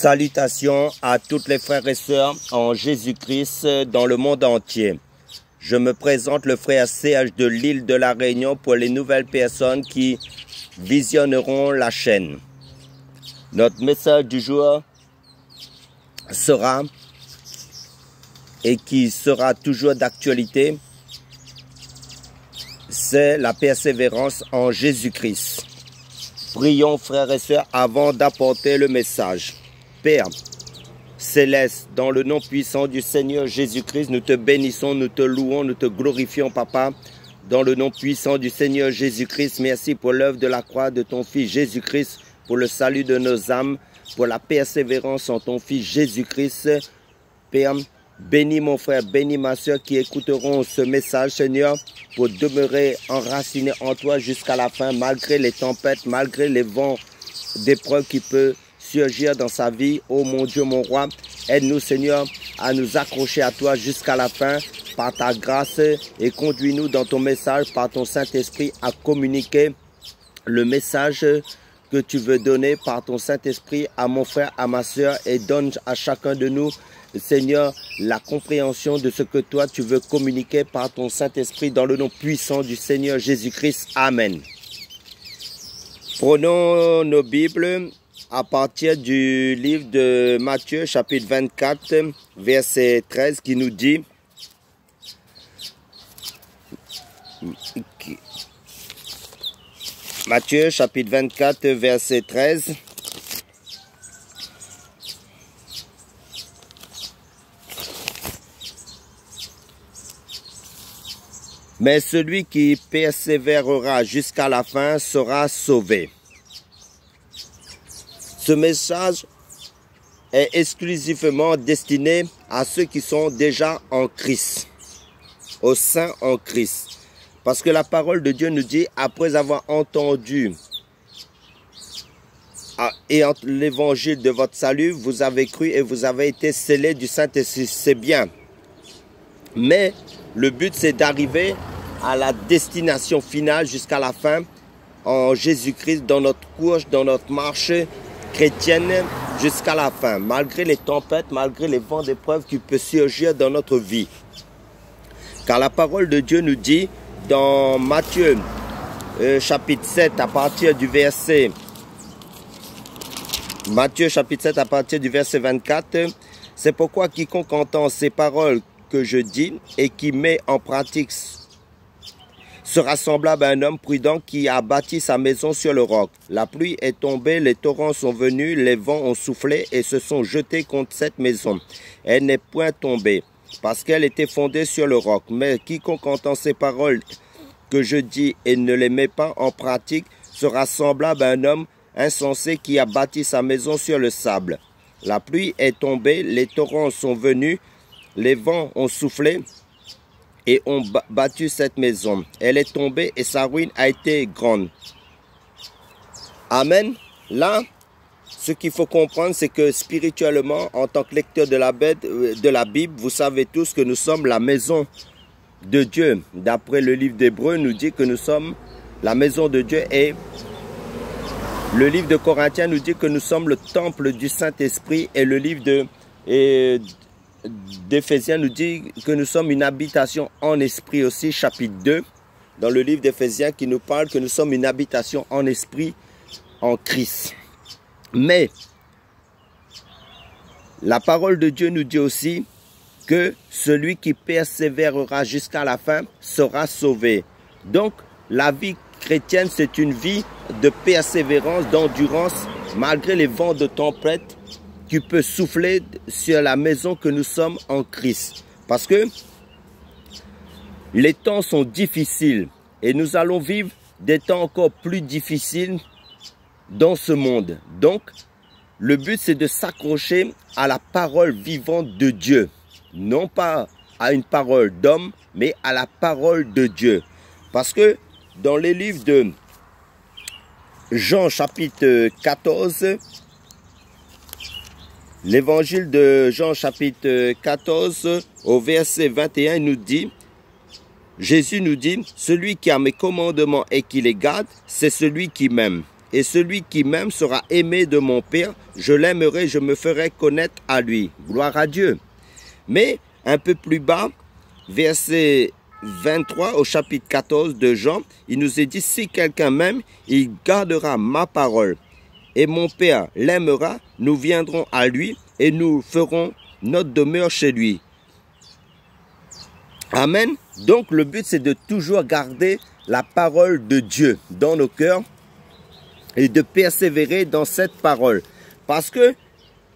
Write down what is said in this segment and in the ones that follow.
Salutations à toutes les frères et sœurs en Jésus-Christ dans le monde entier. Je me présente le frère CH de l'île de la Réunion pour les nouvelles personnes qui visionneront la chaîne. Notre message du jour sera, et qui sera toujours d'actualité, c'est la persévérance en Jésus-Christ. Prions frères et sœurs avant d'apporter le message. Père Céleste, dans le nom puissant du Seigneur Jésus-Christ, nous te bénissons, nous te louons, nous te glorifions, Papa. Dans le nom puissant du Seigneur Jésus-Christ, merci pour l'œuvre de la croix de ton Fils Jésus-Christ, pour le salut de nos âmes, pour la persévérance en ton Fils Jésus-Christ. Père, bénis mon frère, bénis ma soeur qui écouteront ce message, Seigneur, pour demeurer enracinés en toi jusqu'à la fin, malgré les tempêtes, malgré les vents d'épreuves qui peuvent surgir dans sa vie. Oh mon Dieu, mon roi, aide-nous, Seigneur, à nous accrocher à toi jusqu'à la fin par ta grâce et conduis-nous dans ton message par ton Saint-Esprit à communiquer le message que tu veux donner par ton Saint-Esprit à mon frère, à ma soeur, et donne à chacun de nous, Seigneur, la compréhension de ce que toi tu veux communiquer par ton Saint-Esprit dans le nom puissant du Seigneur Jésus-Christ. Amen. Prenons nos Bibles à partir du livre de Matthieu, chapitre 24, verset 13, qui nous dit: Matthieu, chapitre 24, verset 13. Mais celui qui persévérera jusqu'à la fin sera sauvé. Ce message est exclusivement destiné à ceux qui sont déjà en Christ, aux saints en Christ. Parce que la parole de Dieu nous dit, après avoir entendu l'évangile de votre salut, vous avez cru et vous avez été scellés du Saint-Esprit. C'est bien. Mais le but, c'est d'arriver à la destination finale jusqu'à la fin en Jésus-Christ, dans notre course, dans notre marche chrétienne jusqu'à la fin, malgré les tempêtes, malgré les vents d'épreuves qui peuvent surgir dans notre vie. Car la parole de Dieu nous dit dans Matthieu chapitre 7 à partir du verset 24, c'est pourquoi quiconque entend ces paroles que je dis et qui met en pratique sera semblable à un homme prudent qui a bâti sa maison sur le roc. La pluie est tombée, les torrents sont venus, les vents ont soufflé et se sont jetés contre cette maison. Elle n'est point tombée, parce qu'elle était fondée sur le roc. Mais quiconque entend ces paroles que je dis et ne les met pas en pratique sera semblable à un homme insensé qui a bâti sa maison sur le sable. La pluie est tombée, les torrents sont venus, les vents ont soufflé et ont battu cette maison. Elle est tombée et sa ruine a été grande. Amen. Là, ce qu'il faut comprendre, c'est que spirituellement, en tant que lecteur de la Bible, vous savez tous que nous sommes la maison de Dieu. D'après le livre d'Hébreux, nous dit que nous sommes la maison de Dieu, et le livre de Corinthiens nous dit que nous sommes le temple du Saint-Esprit, et le livre d'Éphésiens nous dit que nous sommes une habitation en esprit aussi, chapitre 2, dans le livre d'Éphésiens, qui nous parle que nous sommes une habitation en esprit en Christ. Mais la parole de Dieu nous dit aussi que celui qui persévérera jusqu'à la fin sera sauvé. Donc, la vie chrétienne, c'est une vie de persévérance, d'endurance, malgré les vents de tempête qui peut souffler sur la maison que nous sommes en Christ. Parce que les temps sont difficiles et nous allons vivre des temps encore plus difficiles dans ce monde. Donc, le but, c'est de s'accrocher à la parole vivante de Dieu. Non pas à une parole d'homme, mais à la parole de Dieu. Parce que dans les livres de Jean chapitre 14, l'évangile de Jean chapitre 14 au verset 21 nous dit, Jésus nous dit, celui qui a mes commandements et qui les garde, c'est celui qui m'aime. Et celui qui m'aime sera aimé de mon Père, je l'aimerai, je me ferai connaître à lui. Gloire à Dieu. Mais un peu plus bas, verset 23 au chapitre 14 de Jean, il nous est dit, si quelqu'un m'aime, il gardera ma parole. Et mon Père l'aimera, nous viendrons à lui et nous ferons notre demeure chez lui. Amen. Donc le but c'est de toujours garder la parole de Dieu dans nos cœurs et de persévérer dans cette parole. Parce que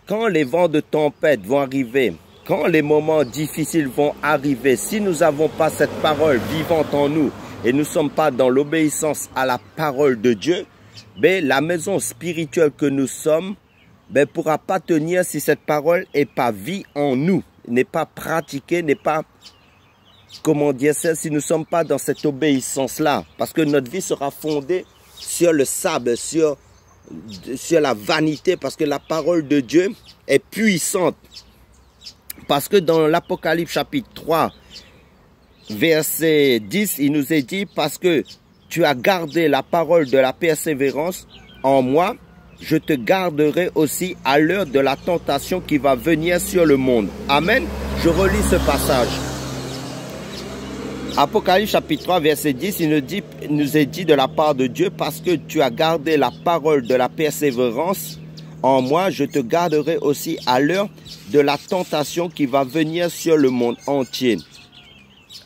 quand les vents de tempête vont arriver, quand les moments difficiles vont arriver, si nous n'avons pas cette parole vivante en nous et nous ne sommes pas dans l'obéissance à la parole de Dieu, ben, la maison spirituelle que nous sommes ne pourra pas tenir si cette parole n'est pas vie en nous, n'est pas pratiquée, n'est pas, comment dire ça, si nous ne sommes pas dans cette obéissance-là. Parce que notre vie sera fondée sur le sable, sur la vanité, parce que la parole de Dieu est puissante. Parce que dans l'Apocalypse chapitre 3, verset 10, il nous est dit, parce que tu as gardé la parole de la persévérance en moi, je te garderai aussi à l'heure de la tentation qui va venir sur le monde. Amen. Je relis ce passage. Apocalypse chapitre 3, verset 10, il nous est dit de la part de Dieu, parce que tu as gardé la parole de la persévérance en moi, je te garderai aussi à l'heure de la tentation qui va venir sur le monde entier.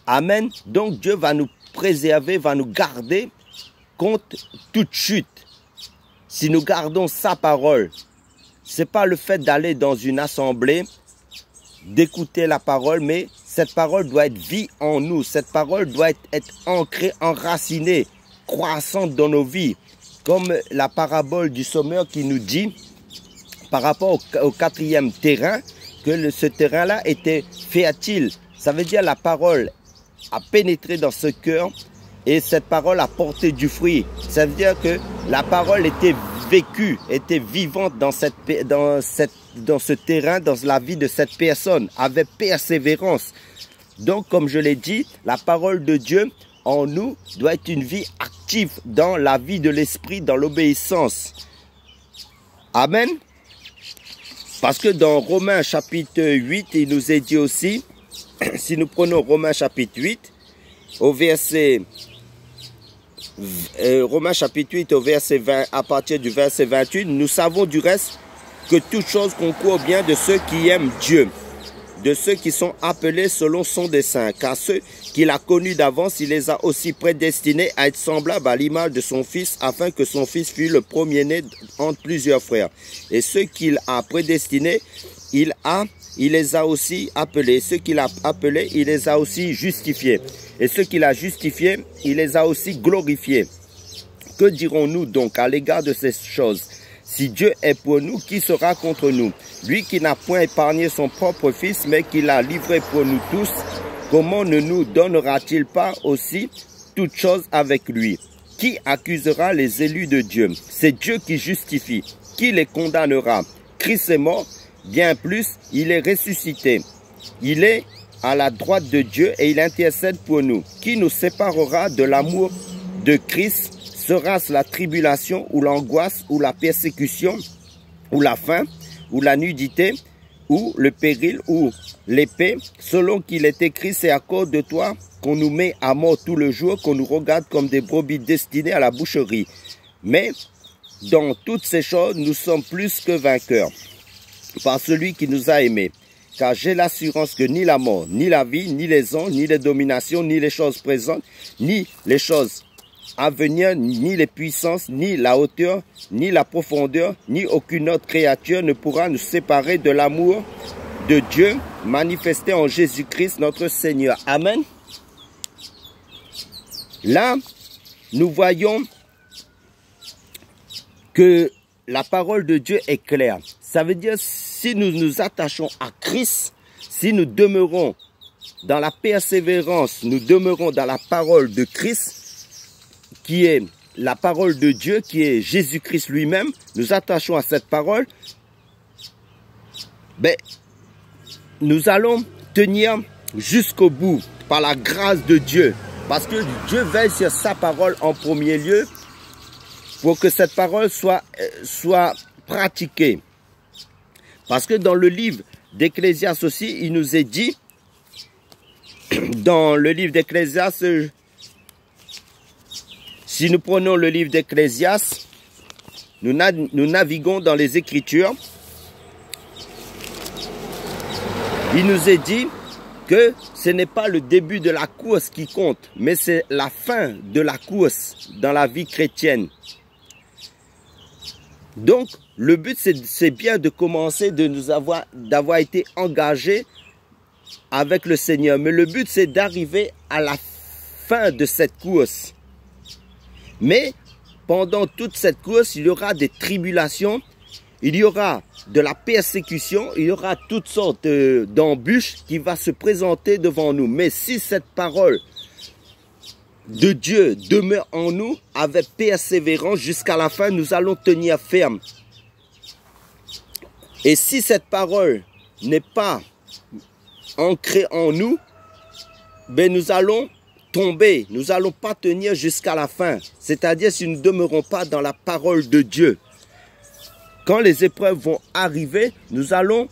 Amen. Donc Dieu va nous préserver, va nous garder contre toute chute. Si nous gardons sa parole, ce n'est pas le fait d'aller dans une assemblée, d'écouter la parole, mais cette parole doit être vie en nous. Cette parole doit être ancrée, enracinée, croissante dans nos vies. Comme la parabole du sommeur qui nous dit, par rapport au quatrième terrain, que ce terrain-là était fertile. Ça veut dire la parole a pénétré dans ce cœur et cette parole a porté du fruit. Ça veut dire que la parole était vécue, était vivante dans ce terrain, dans la vie de cette personne, avec persévérance. Donc, comme je l'ai dit, la parole de Dieu en nous doit être une vie active dans la vie de l'esprit, dans l'obéissance. Amen. Parce que dans Romains chapitre 8, il nous est dit aussi, si nous prenons Romains chapitre 8, au verset Romains chapitre 8 au verset 20, à partir du verset 28, nous savons du reste que toute chose concourt bien de ceux qui aiment Dieu, de ceux qui sont appelés selon son dessein. Car ceux qu'il a connus d'avance, il les a aussi prédestinés à être semblables à l'image de son Fils, afin que son Fils fût le premier-né entre plusieurs frères. Et ceux qu'il a prédestinés, il les a aussi appelés. Ceux qu'il a appelés, il les a aussi justifiés. Et ceux qu'il a justifiés, il les a aussi glorifiés. Que dirons-nous donc à l'égard de ces choses? Si Dieu est pour nous, qui sera contre nous? Lui qui n'a point épargné son propre Fils, mais qui l'a livré pour nous tous, comment ne nous donnera-t-il pas aussi toutes choses avec lui? Qui accusera les élus de Dieu? C'est Dieu qui justifie. Qui les condamnera? Christ est mort, bien plus, il est ressuscité. Il est à la droite de Dieu et il intercède pour nous. Qui nous séparera de l'amour de Christ? Sera-ce la tribulation ou l'angoisse ou la persécution ou la faim ou la nudité ou le péril ou l'épée? Selon qu'il est écrit, c'est à cause de toi qu'on nous met à mort tout le jour, qu'on nous regarde comme des brebis destinées à la boucherie. Mais dans toutes ces choses, nous sommes plus que vainqueurs par celui qui nous a aimés. Car j'ai l'assurance que ni la mort, ni la vie, ni les anges, ni les dominations, ni les choses présentes, ni les choses à venir, ni les puissances, ni la hauteur, ni la profondeur, ni aucune autre créature ne pourra nous séparer de l'amour de Dieu manifesté en Jésus-Christ notre Seigneur. Amen. Là, nous voyons que la parole de Dieu est claire. Ça veut dire, si nous nous attachons à Christ, si nous demeurons dans la persévérance, nous demeurons dans la parole de Christ, qui est la parole de Dieu, qui est Jésus-Christ lui-même, nous attachons à cette parole, ben, nous allons tenir jusqu'au bout par la grâce de Dieu. Parce que Dieu veille sur sa parole en premier lieu pour que cette parole soit pratiquée. Parce que dans le livre d'Ecclésiaste aussi, il nous est dit, dans le livre d'Ecclésiaste, si nous prenons le livre d'Ecclésiaste, nous naviguons dans les Écritures. Il nous est dit que ce n'est pas le début de la course qui compte, mais c'est la fin de la course dans la vie chrétienne. Donc, le but, c'est bien de commencer, d'avoir été engagé avec le Seigneur. Mais le but, c'est d'arriver à la fin de cette course. Mais, pendant toute cette course, il y aura des tribulations, il y aura de la persécution, il y aura toutes sortes d'embûches qui vont se présenter devant nous. Mais si cette parole de Dieu demeure en nous avec persévérance jusqu'à la fin, nous allons tenir ferme. Et si cette parole n'est pas ancrée en nous, ben nous allons tomber, nous n'allons pas tenir jusqu'à la fin. C'est-à-dire si nous ne demeurons pas dans la parole de Dieu. Quand les épreuves vont arriver, nous allons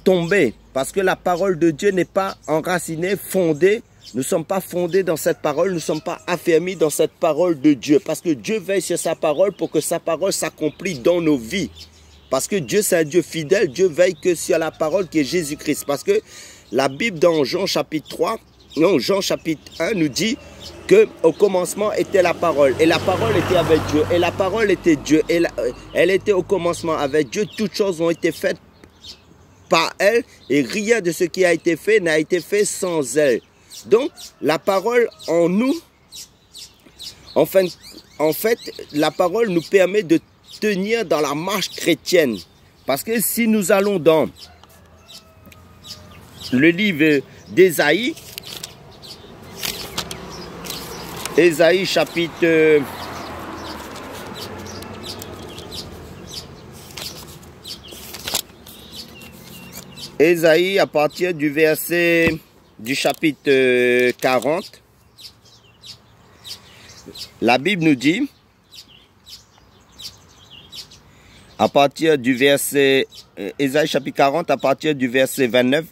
tomber parce que la parole de Dieu n'est pas enracinée, fondée. Nous ne sommes pas fondés dans cette parole, nous ne sommes pas affermis dans cette parole de Dieu. Parce que Dieu veille sur sa parole pour que sa parole s'accomplisse dans nos vies. Parce que Dieu, c'est un Dieu fidèle, Dieu veille que sur la parole qui est Jésus-Christ. Parce que la Bible dans Jean chapitre 1 nous dit qu'au commencement était la parole. Et la parole était avec Dieu. Et la parole était Dieu. Et elle était au commencement avec Dieu. Toutes choses ont été faites par elle. Et rien de ce qui a été fait n'a été fait sans elle. Donc, la parole en nous, en fait, la parole nous permet de tenir dans la marche chrétienne. Parce que si nous allons dans le livre d'Ésaïe, Ésaïe chapitre 'Ésaïe à partir du verset du chapitre 40, la Bible nous dit, à partir du verset, Ésaïe chapitre 40, à partir du verset 29,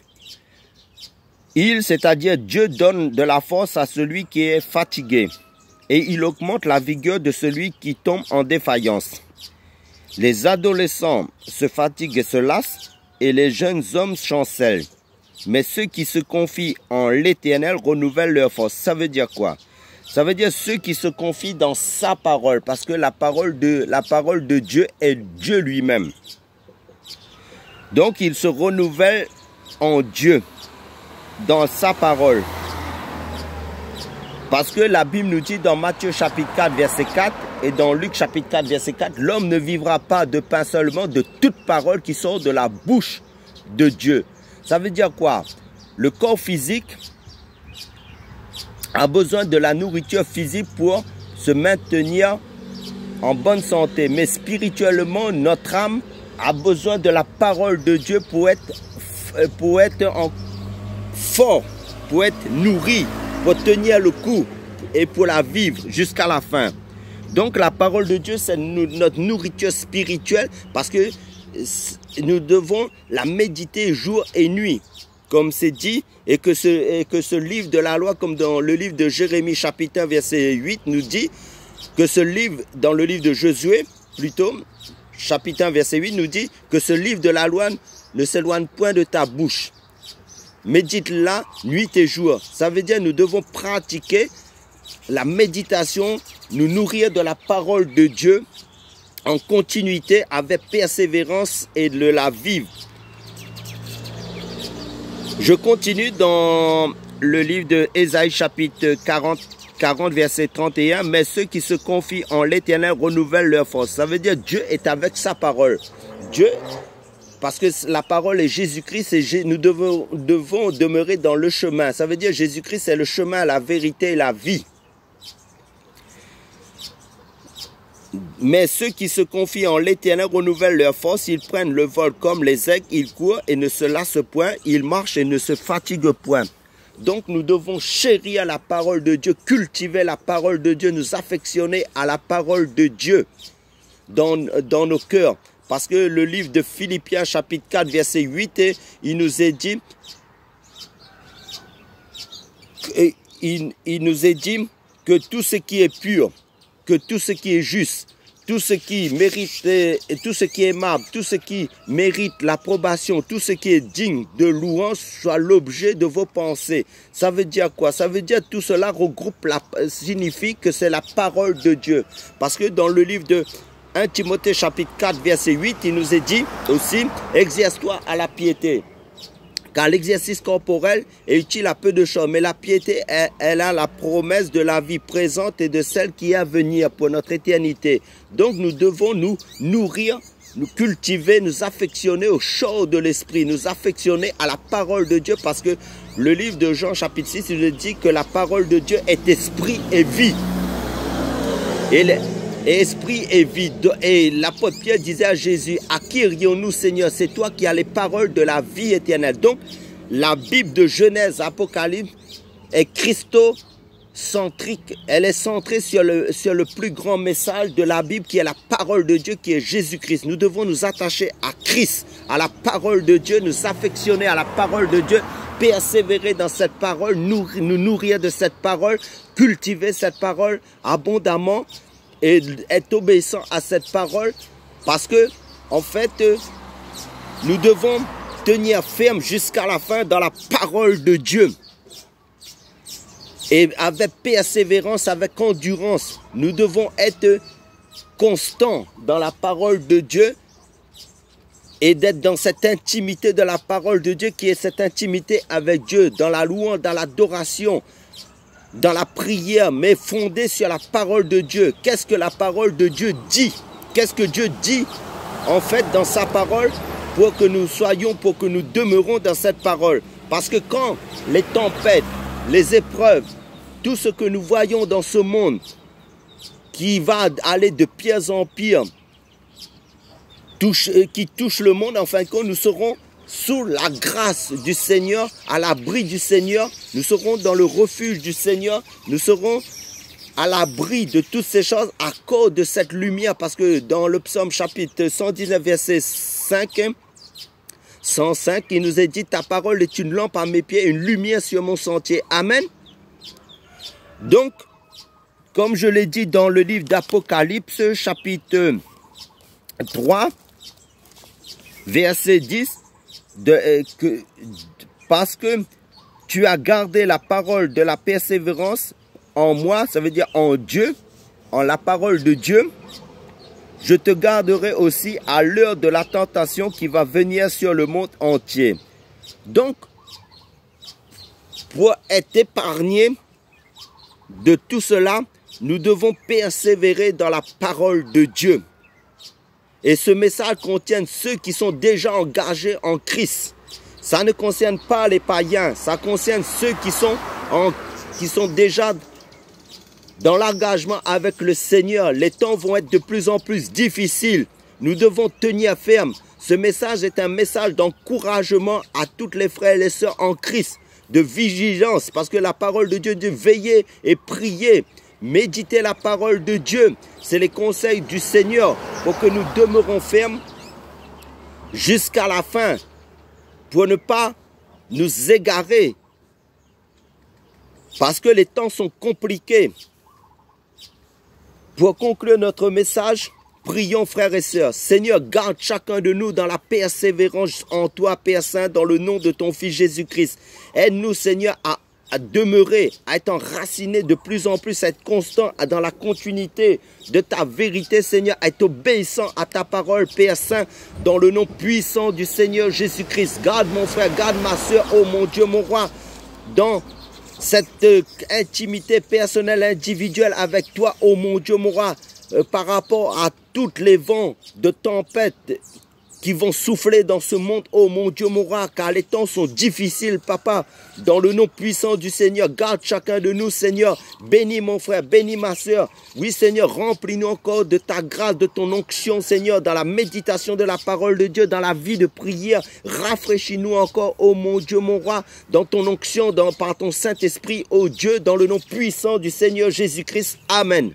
c'est-à-dire Dieu donne de la force à celui qui est fatigué, et il augmente la vigueur de celui qui tombe en défaillance. Les adolescents se fatiguent et se lassent, et les jeunes hommes chancellent. Mais ceux qui se confient en l'Éternel renouvellent leur force. Ça veut dire quoi? Ça veut dire ceux qui se confient dans sa parole. Parce que la parole de Dieu est Dieu lui-même. Donc ils se renouvellent en Dieu, dans sa parole. Parce que la Bible nous dit dans Matthieu chapitre 4 verset 4 et dans Luc chapitre 4 verset 4, l'homme ne vivra pas de pain seulement, de toute parole qui sort de la bouche de Dieu. Ça veut dire quoi? Le corps physique a besoin de la nourriture physique pour se maintenir en bonne santé. Mais spirituellement, notre âme a besoin de la parole de Dieu pour être fort, pour être nourri, pour tenir le coup et pour la vivre jusqu'à la fin. Donc la parole de Dieu, c'est notre nourriture spirituelle parce que nous devons la méditer jour et nuit, comme c'est dit, et que ce livre de la loi, comme dans le livre de Jérémie chapitre 1 verset 8, nous dit que ce livre, dans le livre de Josué, plutôt, chapitre 1 verset 8, nous dit que ce livre de la loi ne s'éloigne point de ta bouche. Médite-la nuit et jour. Ça veut dire que nous devons pratiquer la méditation, nous nourrir de la parole de Dieu en continuité avec persévérance et de la vivre. Je continue dans le livre de Ésaïe chapitre 40 verset 31. Mais ceux qui se confient en l'Éternel renouvellent leur force. Ça veut dire Dieu est avec sa parole. Dieu, parce que la parole est Jésus-Christ et nous devons demeurer dans le chemin. Ça veut dire Jésus-Christ c'est le chemin, la vérité et la vie. Mais ceux qui se confient en l'Éternel renouvellent leur force, ils prennent le vol comme les aigles, ils courent et ne se lassent point, ils marchent et ne se fatiguent point. Donc nous devons chérir la parole de Dieu, cultiver la parole de Dieu, nous affectionner à la parole de Dieu dans nos cœurs. parce que le livre de Philippiens chapitre 4 verset 8, il nous est dit, il nous est dit que tout ce qui est pur, que tout ce qui est juste, tout ce qui mérite, tout ce qui est aimable, tout ce qui mérite l'approbation, tout ce qui est digne de louange soit l'objet de vos pensées. Ça veut dire quoi? Ça veut dire tout cela regroupe, signifie que c'est la parole de Dieu. Parce que dans le livre de 1 Timothée chapitre 4 verset 8, il nous est dit aussi, exerce-toi à la piété. Car l'exercice corporel est utile à peu de choses, mais la piété, elle a la promesse de la vie présente et de celle qui est à venir pour notre éternité. Donc nous devons nous nourrir, nous cultiver, nous affectionner aux choses de l'esprit, nous affectionner à la parole de Dieu, parce que le livre de Jean chapitre 6, il nous dit que la parole de Dieu est esprit et vie. Et esprit et vie. Et l'apôtre Pierre disait à Jésus, à qui irions-nous, Seigneur? C'est toi qui as les paroles de la vie éternelle. Donc, la Bible de Genèse, Apocalypse est christocentrique. Elle est centrée sur le plus grand message de la Bible, qui est la parole de Dieu, qui est Jésus-Christ. Nous devons nous attacher à Christ, à la parole de Dieu, nous affectionner à la parole de Dieu, persévérer dans cette parole, nous nourrir de cette parole, cultiver cette parole abondamment, et être obéissant à cette parole, parce que en fait nous devons tenir ferme jusqu'à la fin dans la parole de Dieu, et avec persévérance, avec endurance, nous devons être constants dans la parole de Dieu et d'être dans cette intimité de la parole de Dieu, qui est cette intimité avec Dieu, dans la louange, dans l'adoration, dans la prière, mais fondée sur la parole de Dieu. Qu'est-ce que la parole de Dieu dit? Qu'est-ce que Dieu dit en fait dans sa parole, pour que nous soyons, pour que nous demeurons dans cette parole? Parce que quand les tempêtes, les épreuves, tout ce que nous voyons dans ce monde, qui va aller de pire en pire, qui touche le monde, en fin de compte, nous serons sous la grâce du Seigneur, à l'abri du Seigneur, nous serons dans le refuge du Seigneur, nous serons à l'abri de toutes ces choses à cause de cette lumière, parce que dans le psaume chapitre 119 verset 105, il nous est dit, ta parole est une lampe à mes pieds, une lumière sur mon sentier. Amen. Donc, comme je l'ai dit dans le livre d'Apocalypse chapitre 3 verset 10, parce que tu as gardé la parole de la persévérance en moi, ça veut dire en Dieu, en la parole de Dieu, je te garderai aussi à l'heure de la tentation qui va venir sur le monde entier. Donc, pour être épargné de tout cela, nous devons persévérer dans la parole de Dieu. Et ce message contient ceux qui sont déjà engagés en Christ. Ça ne concerne pas les païens, ça concerne ceux qui sont déjà dans l'engagement avec le Seigneur. Les temps vont être de plus en plus difficiles. Nous devons tenir ferme. Ce message est un message d'encouragement à toutes les frères et les sœurs en Christ, de vigilance, parce que la parole de Dieu dit veiller et prier. Méditer la parole de Dieu, c'est les conseils du Seigneur pour que nous demeurons fermes jusqu'à la fin, pour ne pas nous égarer, parce que les temps sont compliqués. Pour conclure notre message, prions frères et sœurs. Seigneur, garde chacun de nous dans la persévérance en toi, Père Saint, dans le nom de ton Fils Jésus-Christ. Aide-nous, Seigneur, à demeurer, à être enraciné de plus en plus, à être constant dans la continuité de ta vérité, Seigneur, à être obéissant à ta parole, Père Saint, dans le nom puissant du Seigneur Jésus-Christ. Garde mon frère, garde ma soeur, oh mon Dieu, mon roi, dans cette intimité personnelle, individuelle avec toi, oh mon Dieu, mon roi, par rapport à toutes les vents de tempête qui vont souffler dans ce monde, oh mon Dieu, mon roi, car les temps sont difficiles, papa, dans le nom puissant du Seigneur. Garde chacun de nous, Seigneur. Bénis mon frère, bénis ma soeur. Oui, Seigneur, remplis-nous encore de ta grâce, de ton onction, Seigneur, dans la méditation de la parole de Dieu, dans la vie de prière. Rafraîchis-nous encore, oh mon Dieu, mon roi, dans ton onction, par ton Saint-Esprit, oh Dieu, dans le nom puissant du Seigneur Jésus-Christ. Amen.